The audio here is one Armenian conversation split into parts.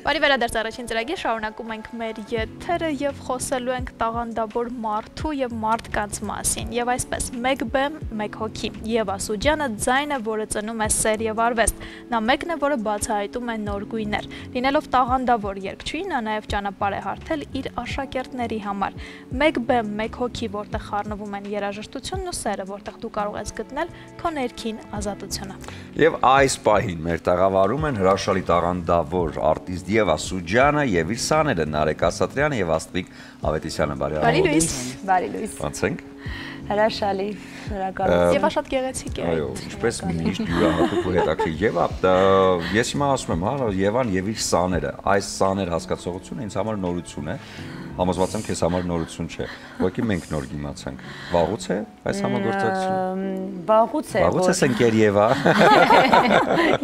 Բարի վերադարձ առաջին ծրագիր, շարունակում ենք մեր եթերը եւ խոսելու ենք տաղանդավոր մարդու եւ մարդկանց մասին։ Եվ այսպես, մեկ բեմ, մեկ հոգի։ Եվա Սուջյանը ձայն է, որը ծնում է սեր եւ արվեստ։ Նա մեկն է, որը բացահայտում է նոր գույներ։ Լինելով տաղանդավոր երգչուհի, նա նաեւ ճանապարհ է հարթել իր աշակերտների համար։ Մեկ բեմ, մեկ հոգի, որտեղ խառնվում են երաժշտությունն ու սերը, որտեղ դու կարող ես գտնել քո ներքին ազատությունը։ Եվ այս պահին մեր տաղավարում են հրաշալի տաղանդավոր արտիստ Եվա Սուջյանը եւ իր սաները Նարեկ Ասատրյանը եւ Աստղիկ Ավետիսյանը։ Բարի լույս։ Բարի լույս։ Ոնց ենք։ Հրաշալի, շնորհակալություն։ Եվա շատ գեղեցիկ է։ Այո, ինչպես միշտ յուրահատուկ ու հետաքրքիր։ Եվա, ես հիմա ասում եմ, հա, Եվան եւ իր սաները։ Այս սաներ հասկացողությունը ինձ համար նորություն է։ Համոզված եմ քեզ համար նորություն չէ։ Ուղղակի մենք նոր իմացանք։ Վաղուց է այս համագործակցությունը։ Վաղուց է։ Վաղուց է ընկեր Եվա։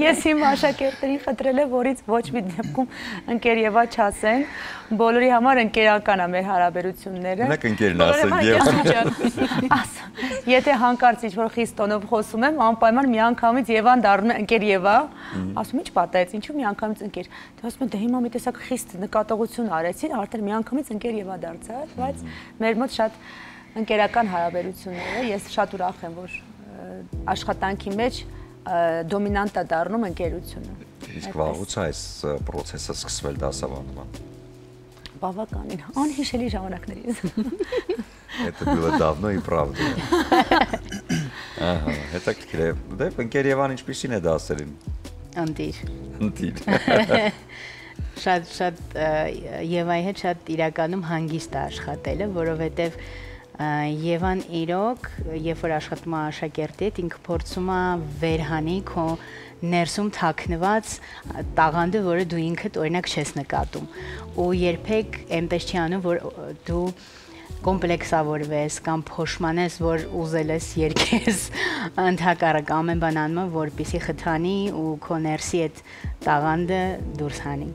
Ես իմ աշակերտներին խնդրել եմ, որից ոչ մի դեպքում ընկեր Եվա չասեն։ Բոլորի համար ընկերական է մեր հարաբերությունները։ Մենակ ընկերն ասեն Եվա։ Եթե հանկարծ ինչ-որ խիստ տոնով խոսում եմ, անպայման միանգամից Եվան դառնում է ընկեր Եվա, ասում ինչ պատահեց, ինչու միանգամից ընկեր։ Դե ասում եմ, դե հիմա մի տեսակ խիստ նկատողություն արեցին, արդեն միանգամից ընկեր Եվա դարձավ, բայց մեր մոտ շատ ընկերական հարաբերություններ է, ես շատ ուրախ եմ, որ աշխատանքի մեջ դոմինանտ է դառնում ընկերությունը։ Իսկ վաղուց այս process-ը սկսվել դասավանդման։ Բավականին, անհիշելի ժամանակներից։ Это было давно и правда։ Ահա, հետաքրքիր է։ Դե ընկեր Եվան ինչպիսին է դասերին։ Ընտիր։ Ընտիր։ Շատ Եվայի հետ շատ իրականում հանգիստ է աշխատելը, որովհետև Եվան իրոք, երբ որ աշխատում է աշակերտի հետ, ինքը փորձում է վերհանի քո ներսում թաքնված տաղանդը, որը դու ինքդ օրինակ չես նկատում։ Ու երբեք այնպես չի անում, որ դու կոմպլեքսավորվես կամ փոշմանես, որ ուզել ես երգես, ընդհակառակ ամեն բան անում է, որպեսզի խթանի ու քո ներսի այդ տաղանդը դուրս հանի։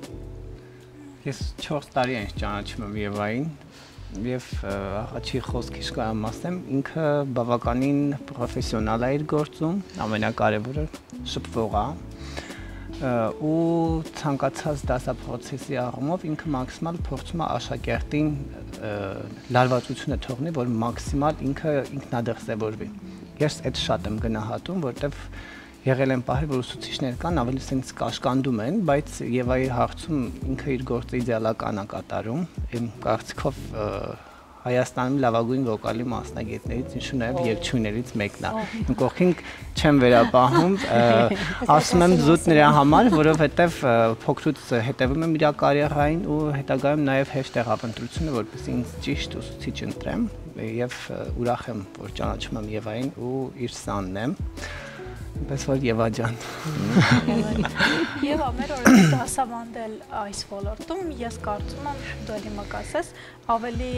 Ես 4 տարի եմ ճանաչում եմ Եվային եւ աղաչի խոսքից կարամ ասեմ, ինքը բավականին պրոֆեսիոնալ է իր գործում, ամենակարևորը շփվող է ու ցանկացած դասապրոցեսի առումով ինքը մաքսիմալ փորձում է աշակերտին լարվածությունը թողնի, որ մաքսիմալ ինքը ինքնադրսևորվի։ Ես այդ շատ եմ գնահատում, որտեվ եղել են պահեր, որ ուսուցիչներ կան, ավելի սենց կաշկանդում են, բայց Եվայի հարցում ինքը իր գործը իդեալական է կատարում, իմ կարծիքով Հայաստանում լավագույն վոկալի մասնագետներից, ինչու նաև երգչուհիներից մեկն է։ Իմ կողքին չեմ վերապահում, ասում եմ զուտ նրա համար, որովհետև փոքրուց հետևում եմ իր կարիերային ու հետագայում նաև հեշտ եղավ ընտրությունը, որպեսզի ինձ ճիշտ ուսուցիչ ընտրեմ եւ ուրախ եմ, որ ճանաչում եմ Եվային ու իր սանն եմ։ Պես որ Եվա ջան։ Եվա, մեր օրերս դասավանդել այս ոլորտում, ես կարծում եմ, դու հիմա կասես, ավելի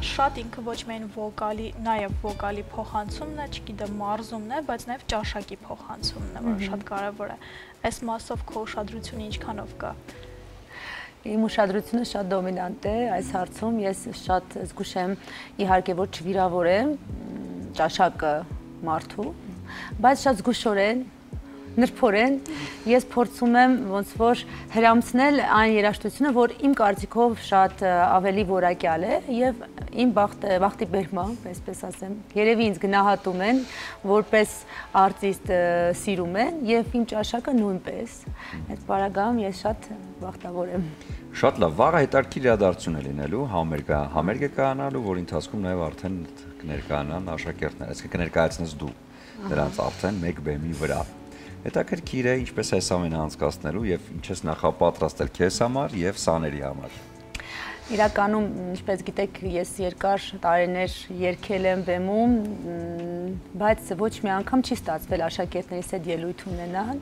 շատ ինքը ոչ միայն վոկալի, նաև վոկալի փոխանցումն է, չգիտեմ, մարզումն է, բայց նաև ճաշակի փոխանցումն է, որը շատ կարևոր է։ Այս մասով քո ուշադրությունը ինչքանով կա։ Իմ ուշադրությունը շատ դոմինանտ է այս հարցում, ես շատ զգուշ եմ, իհարկե որ չվիրավորեմ ճաշակը մարդու, բայց շատ զգուշորեն, նրբորեն ես փորձում եմ ոնց որ հրամցնել այն երաժշտությունը, որ իմ կարծիքով շատ ավելի որակյալ է եւ իմ բախտի բերմամբ, այսպես ասեմ, երևի ինձ գնահատում են, որպես արտիստ սիրում են եւ իմ ճաշակը նույնպես։ Այդ բaragam ես շատ բախտավոր եմ։ Շատ լավ, վաղը հետաքրքիր իրադարձություն է լինելու, համերգ է կայանալու, որ ընթացքում նաև արդեն կներկայանան աշակերտներ, այսինքն կներկայացնես դու նրանց արդեն մեկ բեմի վրա։ Հետաքրքիր է ինչպես այս ամենը անցկացնելու եւ ինչ ես նախապատրաստել քեզ համար եւ սաների համար։ Իրականում, ինչպես գիտեք, ես երկար տարիներ երգել եմ բեմում, բայց ոչ մի անգամ չի ստացվել աշակերտներիս հետ ելույթ ունենալ։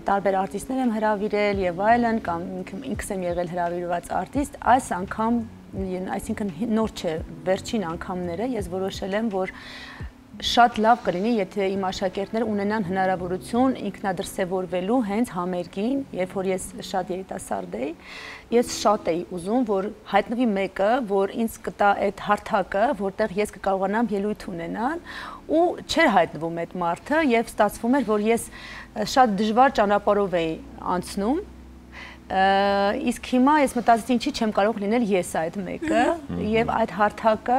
Տարբեր արտիստներ եմ հրավիրել եւ այլն, կամ ինքս եմ եղել հրավիրված արտիստ, այս անգամ, այսինքն նոր չէ, վերջին անգամները ես որոշել եմ, որ շատ լավ կլինի, եթե իմ աշակերտները ունենան հնարավորություն ինքնադրսևորվելու հենց համերգին, երբ որ ես շատ երիտասարդ էի, ես շատ էի ուզում, որ հայտնվի մեկը, որ ինձ կտա այդ հարթակը, որտեղ ես կկարողանամ ելույթ ունենալ, ու չէր հայտնվում այդ մարդը, եւ ստացվում էր, որ ես շատ դժվար ճանապարհով էի անցնում, Իսկ հիմա ես մտածեցի ինչի չեմ կարող լինել ես այդ մեկը եւ այդ հարթակը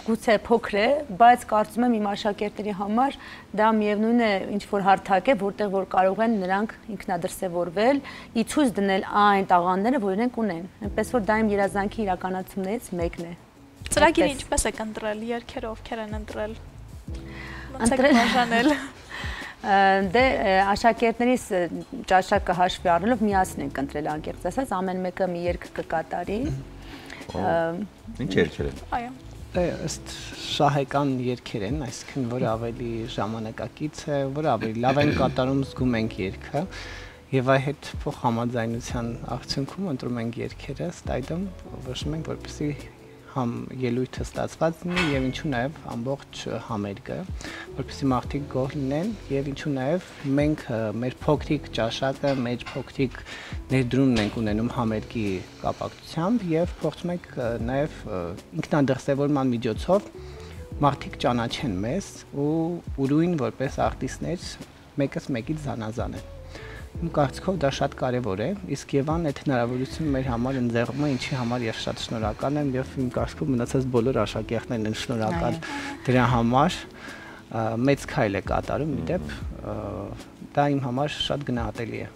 գուցե փոքր է, բայց կարծում եմ իմ աշակերտների համար դա միևնույն է ինչ որ հարթակ է, որտեղ որ կարող են նրանք ինքնադրսևորվել, ի ցույց դնել այն տաղանդները, որ իրենք ունեն։ Այնպես որ դա իմ երազանքի իրականացումներից մեկն է։ Ծրագիրը ինչպես եք ընտրել, երգերը ովքեր են ընտրել։ Ոնց եք բաժանել։ Դե աշակերտներիս ճաշակը հաշվի առնելով միասին ենք ընտրել անկեղծ ասած, ամեն մեկը մի երգ կկատարի։ Ինչ երգեր են։ Այո։ Ըստ շահեկան երգեր են, այսինքն որ ավելի ժամանակակից է, որ ավելի լավ են կատարում, զգում ենք երգը եւ այ հետ փոխհամաձայնության արդյունքում ընտրում ենք երգերը, ըստ այդմ որոշում ենք որպեսզի համ ելույթը ստացված լինի եւ ինչու նաեւ ամբողջ համերգը, որպեսզի մարդիկ գոհ լինեն եւ ինչու նաեւ մենք մեր փոքրիկ ճաշակը, մեր փոքրիկ ներդրումն ենք ունենում համերգի կապակցությամբ եւ փորձում ենք նաեւ ինքնադրսևորման միջոցով մարդիկ ճանաչեն մեզ ու ուրույն որպես արտիստներ մեկս մեկից զանազան են։ Իմ կարծիքով դա շատ կարևոր է, իսկ Եվան այդ հնարավորությունը մեր համար ընձեռում է, ինչի համար ես շատ շնորհակալ եմ եւ իմ կարծիքով մնացած բոլոր աշակերտներն են շնորհակալ դրա համար։ Մեծ քայլ է կատարում, իդեպ դա իմ համար շատ գնահատելի է։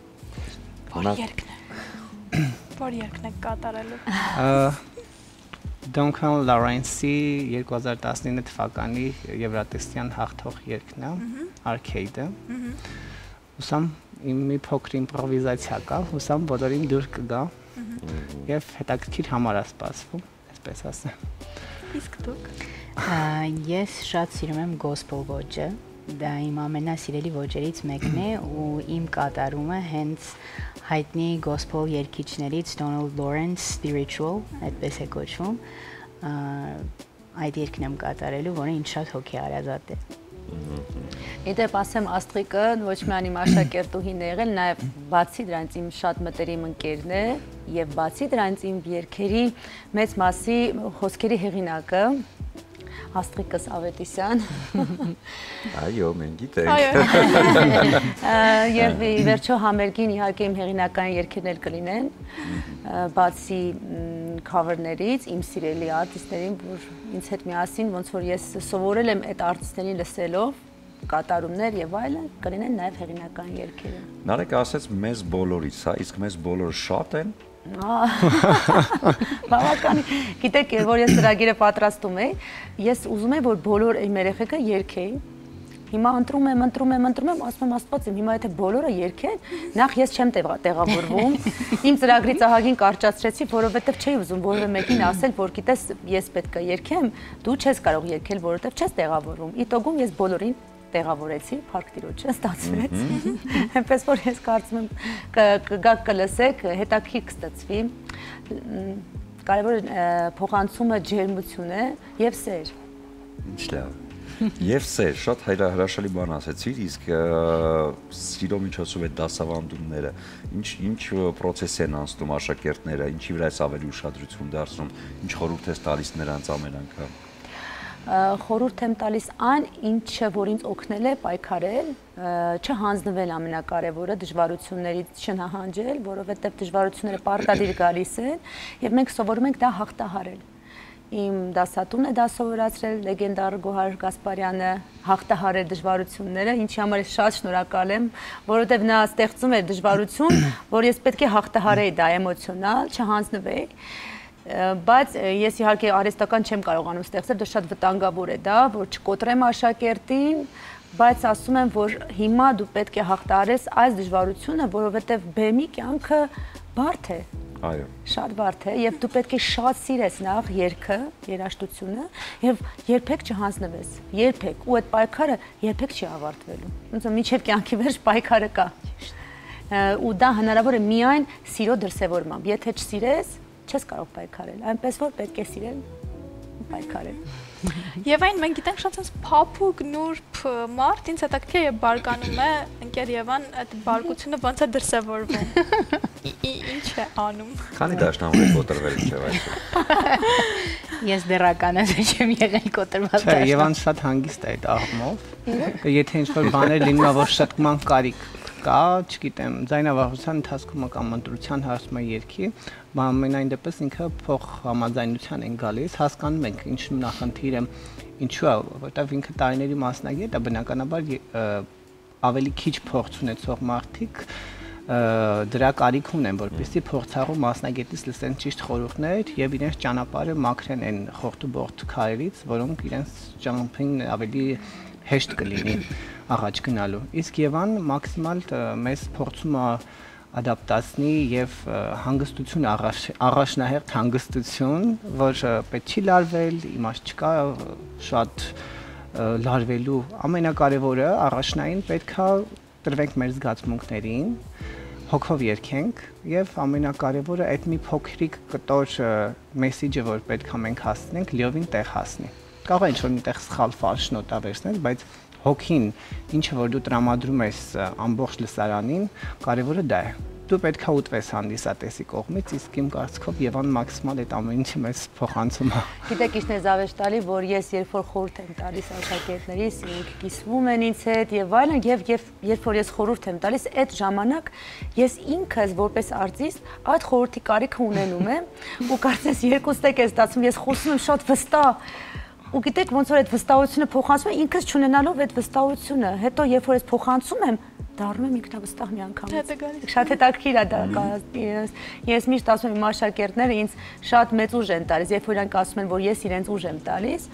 Որ երգն եք կատարելու։ Duncan Lawrence-ի 2019 թվականի Եվրատեստյան հաղթող երգն է, Arcade-ը։ Ուսամ մի փոքր իմպրովիզացիա կա, հուսամ բոլորին դուր կգա եւ հետաքրքիր համար է սպասվում, այսպես ասեմ։ Իսկ դուք։ Ես շատ սիրում եմ gospel ոճը, դա իմ ամենասիրելի ոճերից մեկն է ու իմ կատարումը հենց հայտնի gospel երգիչներից Donald Lawrence Spiritual, այդպես է կոչվում, այդ երգն եմ կատարելու, որը ինձ շատ հոգեարազատ է։ Իդեպ ասեմ Աստղիկը ոչ միայն իմ աշակերտուհին է եղել, նաև բացի դրանից իմ շատ մտերիմ ընկերն է եւ բացի դրանից իմ երգերի մեծ մասի խոսքերի հեղինակը Աստղիկս Ավետիսյան։ Այո, մենք գիտենք։ Եվ ի վերջո համերգին իհարկե իմ հեղինակային երգերն էլ կլինեն, բացի cover-ներից, իմ սիրելի արտիստներին, որ ինձ հետ միասին ոնց որ ես սովորել եմ այդ արտիստներին լսելով, կատարումներ եւ այլն, կլինեն նաեւ հեղինակային երգերը։ Նարեկ ասեց մեզ բոլորից, հա, իսկ մեզ բոլորը շատ են։ Բավական, գիտեք, որ ես ծրագիրը պատրաստում էի, ես ուզում եմ որ բոլոր իմ երեխեքը երգեին։ Հիմա ընտրում եմ, ասում եմ Աստված իմ, հիմա եթե բոլորը երգեն, նախ ես չեմ տեղավորվում։ Իմ ծրագրի ծահագին կարճացրեցի, որովհետև չէի ուզում որևէ մեկին ասել, որ գիտես, ես պետք է երգեմ, դու չես կարող երգել, որովհետև չես տեղավորվում։ Իտոգում ես բոլորին տեղավորեցի, Փառք Տիրոջը ստացվեց։ Այնպես որ ես կարծում եմ կգաք կլսեք, հետաքրքիր կստացվի։ Կարևորը փոխանցումը ջերմություն է եւ սեր։ Ինչ լավ։ Եվ սեր, շատ հրաշալի բան ասեցիր, իսկ սիրո միջոցով այդ դասավանդումները, ինչ պրոցես են անցնում աշակերտները, ինչի վրա է ավելի ուշադրություն դարձնում, ինչ խորհուրդ ես տալիս նրանց ամեն անգամ։ Խորհուրդ եմ տալիս այն, ինչը որ ինձ օգնել է պայքարել, չհանձնվել ամենակարևորը, դժվարություններից չնահանջել, որովհետև դժվարությունները պարտադիր գալիս են, եւ մենք սովորում ենք դա հաղթահարել։ Իմ դասատուն է դա սովորացրել, լեգենդար Գոհար Գասպարյանը, հաղթահարել դժվարությունները, ինչի համար ես շատ շնորհակալ եմ, որովհետև նա ստեղծում էր դժվարություն, որ ես պետք է հաղթահարեի դա էմոցիոնալ, չհանձնվեի։ Բայց ես իհարկե արհեստական չեմ կարողանում ստեղծել, դա շատ վտանգավոր է դա, որ չկոտրեմ աշակերտին, բայց ասում եմ, որ հիմա դու պետք է հաղթահարես այս դժվարությունը, որովհետև բեմի կյանքը բարդ է։ Այո։ Շատ բարդ է եւ դու պետք է շատ սիրես նախ երգը, երաժշտությունը եւ երբեք չհանձնվես։ Երբեք ու այդ պայքարը երբեք չի ավարտվելու։ Ոնց որ մինչեւ կյանքի վերջ պայքարը կա։ Ու դա հնարավոր է միայն սիրո դրսևորմամբ։ Եթե չսիրես, չես կարող պայքարել, այնպես որ պետք է սիրել ու պայքարել։ Եվ այն մենք գիտենք շատ փափուկ նուրբ մարդ, ինձ հետաքրքիր է բարկանում է, ընկեր Եվան, այդ բարկությունը ոնց է դրսևորվում։ Ինչ է անում։ Քանի դաշնամուր եք կոտրվել ինչեւ այսօր։ Ես դեռականս չեմ եղել կոտրված դաշնամուր։ Եվան շատ հանգիստ է այդ աղմով։ Եթե ինչ-որ բաներ լինում որ շտկման կարիք կա, չգիտեմ, ձայնավարության ընթացքում կամ ընտրության հարցում է երգի, բայց ամենայն դեպս ինքը փող համաձայնության են գալիս, հասկանում ենք ինչ նախնդիրը, ինչու է, որտեղ ինքը տարիների մասնագետ է, բնականաբար ավելի քիչ փորձ ունեցող մարդիկ դրա կարիք ունեն, որպեսզի փորձառու մասնագետից լսեն ճիշտ խորհուրդներ եւ իրենց ճանապարհը մաքրեն այն խորտուբորտ քարերից, որոնք իրենց ճանապարհին ավելի հեշտ կլինի առաջ գնալու։ Իսկ Եվան մաքսիմալ մեզ փորձում է ադապտացնի եւ հանգստություն առաջնահերթ հանգստություն, որ պետք չի լարվել, իմաստ չկա շատ լարվելու։ Ամենակարևորը առաջնային պետքա տրվենք մեր զգացմունքներին, հոգով երգենք եւ ամենակարևորը այդ մի փոքրիկ կտոր մեսեջը, որ պետք է մենք հասցնենք, լիովին տեղ հասնի։ Կարող է ինչ-որ միտեղ սխալ ֆալշ նոտա վերցնել, բայց հոգին, ինչը որ դու տրամադրում ես ամբողջ լսարանին, կարևորը դա է։ Դու պետք է ուտվես հանդիսատեսի կողմից, իսկ իմ կարծիքով Եվան մաքսիմալ այդ ամեն ինչը մեզ փոխանցում է։ Գիտեք, ինչն է զավեշ տալի, որ ես երբ որ խորհուրդ եմ տալիս աշակերտներիս, ինքը կիսվում են ինձ հետ եւ այլն, եւ երբ որ ես խորհուրդ եմ տալիս, այդ ժամանակ ես ինքս որպես արտիստ այդ խորհրդի կարիքը ունենում եմ ու կարծես երկուստ եք է ստացվում, ես խոսում եմ շատ վստահ ու գիտեք ոնց որ այդ վստահությունը փոխանցում է ինքս չունենալով այդ վստահությունը, հետո երբ որ ես փոխանցում եմ դառնում եմ ինքնավստահ մի անգամ։ Շատ հետաքրքիր է դա։ Ես միշտ ասում եմ իմ աշակերտները ինձ շատ մեծ ուժ են տալիս, երբ որ իրանք ասում են, որ ես իրենց ուժ եմ տալիս,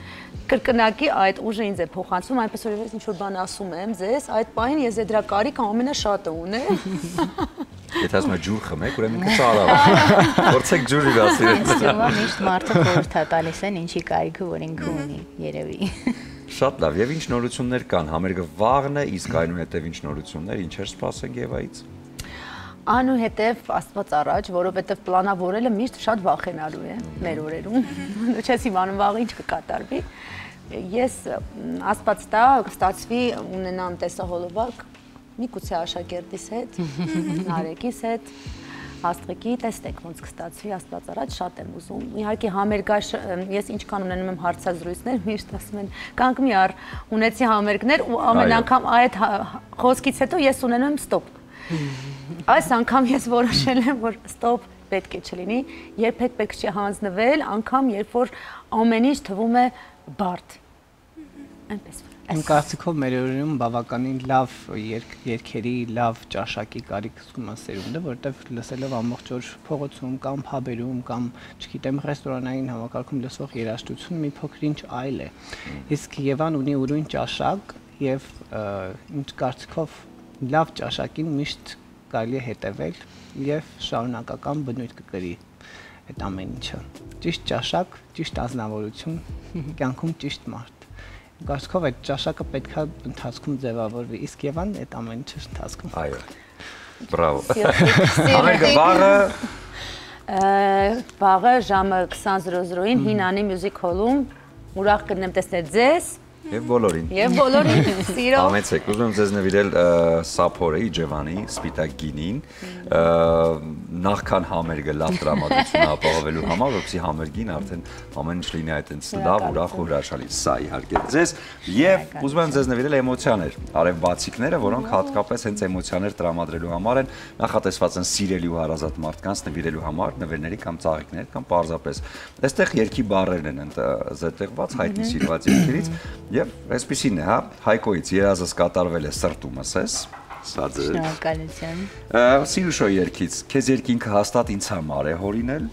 կրկնակի այդ ուժը ինձ է փոխանցում, այնպես որ ես ինչ-որ բան ասում եմ ձեզ, այդ պահին ես դրա կարիքը ամենաշատը ունեմ։ Եթե ասում եք ջուր խմեք, ուրեմն ինքը ծարավ։ Փորձեք ջուրի դասել։ Ինձ միշտ մարդը խորհուրդ է տալիս են ինչի կարիքը որ ինքը ունի, երևի։ Շատ լավ, եւ ինչ նորություններ կան, համերգը վաղն է, իսկ այնուհետեւ ինչ նորություններ, ինչեր սպասենք Եվայից։ Անուհետև Աստված առաջ, որովհետև պլանավորելը միշտ շատ վախենալու է մեր օրերում։ Դու չես իմանում վաղը ինչ կկատարվի։ Ես Աստված տա կստացվի ունենամ տեսահոլովակ միգուցե աշակերտիս հետ, Նարեկիս հետ, Աստղիկի, տեսնեք ոնց կստացվի Աստված առաջ, շատ եմ ուզում։ Իհարկե համերգաշ ես ինչքան ունենում եմ հարցազրույցներ, միշտ ասում են, «Կանք մի առ ունեցի համերգներ» ու ամեն անգամ այդ խոսքից հետո ես ունենում եմ ստոպ։ Այս անգամ ես որոշել եմ, որ ստոպ պետք է չլինի, երբեք պետք չի հանձնվել, անգամ երբ որ ամեն ինչ թվում է բարդ։ Այնպես։ Իմ կարծիքով մեր օրերում բավականին լավ երգերի, լավ ճաշակի կարիք զգում է սերունդը, որտեղ լսելով ամբողջ օր փողոցում կամ փաբերում կամ, չգիտեմ, ռեստորանային համակարգում լսվող երաժշտություն մի փոքր ինչ այլ է։ Իսկ Եվան ունի ուրույն ճաշակ եւ իմ կարծիքով լավ ճաշակին միշտ կարելի է հետևել եւ շարունակական բնույթ կկրի այդ ամեն ինչը։ Ճիշտ ճաշակ, ճիշտ ազնվորություն, կյանքում ճիշտ մարդ։ Կարծիքով այդ ճաշակը պետքա ընթացքում ձևավորվի, իսկ Եվան այդ ամեն ինչը ընթացքում։ Այո։ Բրավո։ Համերգը վաղը ժամը 20:00-ին Հինանի մյուզիկ հոլում ուրախ կլինեմ տեսնել ձեզ եւ բոլորին։ Եվ բոլորին սիրով։ Համեցեք, ուզում եմ ձեզ նվիրել Սափորեի Ջևանի Սպիտակ գինին, նախքան համերգը լավ տրամադրություն ապահովելու համար, որպեսզի համերգին արդեն ամեն ինչ լինի այդպես լավ, ուրախ ու հրաշալի։ Սա իհարկե ձեզ եւ ուզում եմ ձեզ նվիրել էմոցիաներ, արևբացիկները, որոնք հատկապես հենց էմոցիաներ տրամադրելու համար են նախատեսված են սիրելի ու հարազատ մարդկանց նվիրելու համար, նվերների կամ ծաղիկներ կամ պարզապես։ Այստեղ երկի բառերն են զետեղված հայտնի սիրված երկերից եւ այսպեսին է, հա, Հայկոից երազս կատարվել է սրտումս ես, սա ձեր։ Շնորհակալություն։ Սիրուշո երկից, քեզ երկինքը հաստատ ինձ համար է հորինել,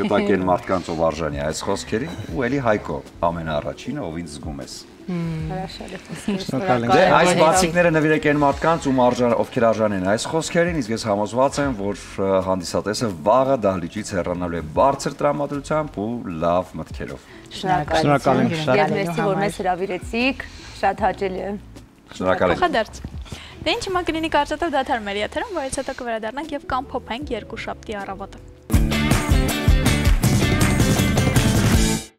կտակեն մարդկանց ով արժանի այս խոսքերին, ու էլի Հայկո, ամենաառաջինը, ով ինձ զգում ես։ Հրաշալի Շնորհակալ Դե այս բացիկները նվիրեք այն մարդկանց, ովքեր արժան են այս խոսքերին, իսկ ես համոզված եմ, որ հանդիսատեսը վաղը դահլիճից հեռանալու է բարձր տրամադրությամբ ու լավ մտքերով։ Շնորհակալ եմ շատ։ Եվ մերսի, որ մեզ հրավիրեցիք, շատ հաճելի է։ Շնորհակալ եմ։ Փոխադարձ։ Դե ինչ հիմա կլինի կարճատև դադար մեր եթերում, որից հետո կվերադառնանք եւ կամփոփենք երկու շաբթի առավոտը։